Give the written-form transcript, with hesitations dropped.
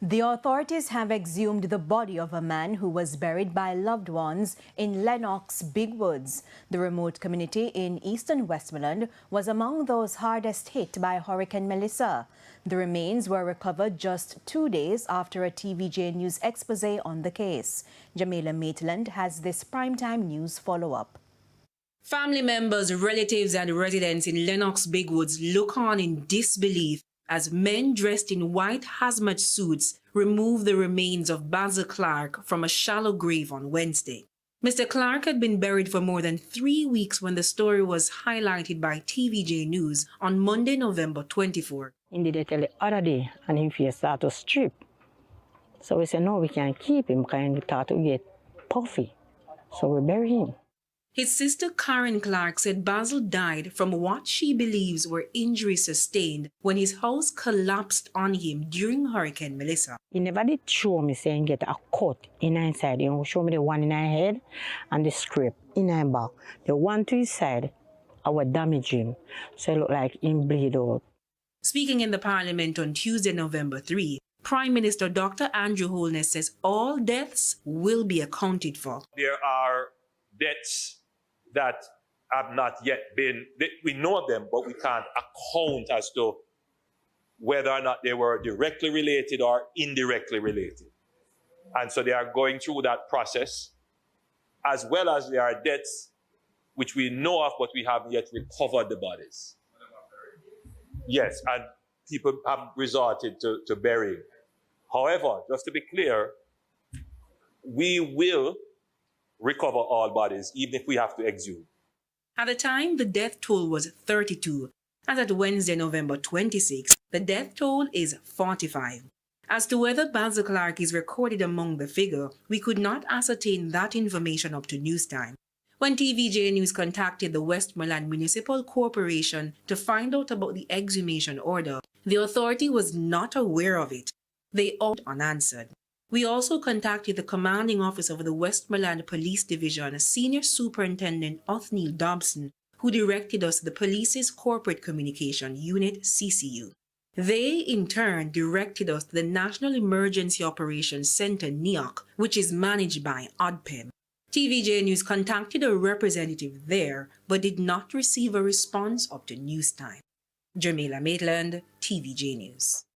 The authorities have exhumed the body of a man who was buried by loved ones in Lennox Big Woods. The remote community in eastern Westmoreland was among those hardest hit by Hurricane Melissa. The remains were recovered just 2 days after a TVJ News expose on the case. Jamaica Maitland has this primetime news follow-up. Family members, relatives and residents in Lennox Big Woods look on in disbelief as men dressed in white hazmat suits remove the remains of Basil Clark from a shallow grave on Wednesday. Mr. Clark had been buried for more than 3 weeks when the story was highlighted by TVJ News on Monday, November 24. Indeed, they tell the other day, and him face start to strip. So we said, no, we can't keep him because he start to get puffy. So we bury him. His sister Karen Clark said Basil died from what she believes were injuries sustained when his house collapsed on him during Hurricane Melissa. He never did show me saying get a cut inside. He showed me the one in her head and the scrape in her back. The one to his side, I would damage him. So it looked like him bleed out. Speaking in the Parliament on Tuesday, November 3, Prime Minister Dr. Andrew Holness says all deaths will be accounted for. There are deaths that have not yet been, we know them, but we can't account as to whether or not they were directly related or indirectly related. And so they are going through that process, as well as there are deaths which we know of, but we haven't yet recovered the bodies. Yes, and people have resorted to burying. However, just to be clear, we will recover all bodies, even if we have to exhume. At the time, the death toll was 32. As at Wednesday, November 26, the death toll is 45. As to whether Basil Clark is recorded among the figure, we could not ascertain that information up to news time. When TVJ News contacted the Westmoreland Municipal Corporation to find out about the exhumation order, the authority was not aware of it. They out unanswered. We also contacted the commanding officer of the Westmoreland Police Division, Senior Superintendent Othniel Dobson, who directed us to the police's Corporate Communication Unit, CCU. They, in turn, directed us to the National Emergency Operations Center, NEOC, which is managed by ODPEM. TVJ News contacted a representative there, but did not receive a response up to news time. Jamaica Maitland, TVJ News.